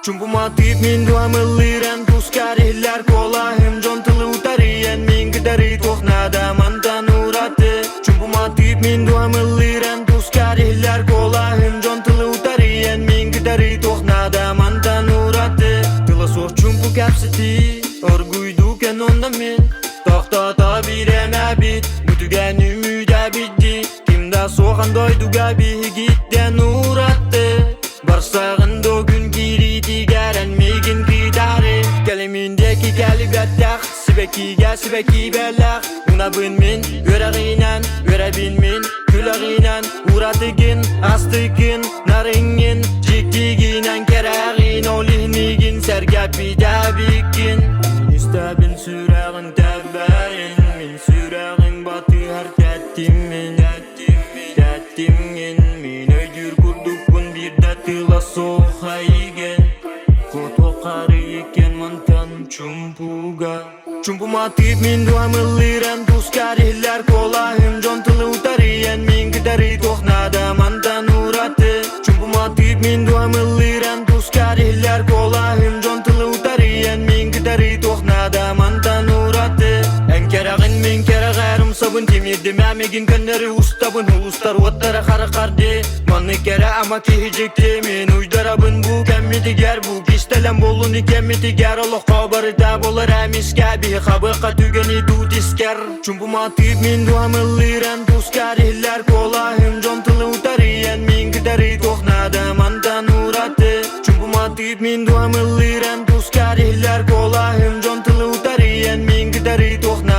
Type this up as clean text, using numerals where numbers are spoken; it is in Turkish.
Chumpu matip min dua meliran puskarihlar kolahim jon tilu tarian min gedari tohnada mantan urate. Chumpu matip min dua meliran puskarihlar kolahim jon tilu tarian min gedari tohnada mantan urate. Tila soh chumpu kapsiti orguydu ken onda min tohta tabirem abid mutugan ümida biddi kimda soğan doydu gabi gitten uratte. Barsağında gün giridi garen migin gidari kelimindeki kelibettah sibeki bellah una binmin göreğinen görebinmin külağinen uratigin astigin naringin jiktiginen kereğin olihnigin sergapi dabikin istabil sürağın tabbayin min sürağın batı harkattimin tattimin min öydür kurdukun bir datila sohaygen koto kariken mantan chumpuga. Chumpu matip min dua meliran puskarihlar kolahim jon tilu tarian min gedari tohnada mantan urate. Chumpu matip min dua meliran puskarihlar kolahim jon tilu tarian min gedari tohnada mantan urate. En keragin min keragarum sabun timid mamigin kanari ustabun ustar wattara harakarde manni kera ama ki hijikte min uydarabın bu kemmiti ger bu kistelem boluni kemmiti ger Allah kabari da bolar amiska bi khabqa tugani du disker. Chumpu matip min dua meliran puskarihlar kolahim jon tilu tarian min gedari tohnada mantan urate. Chumpu matip min dua meliran puskarihlar kolahim jon tilu tarian min gedari tohnada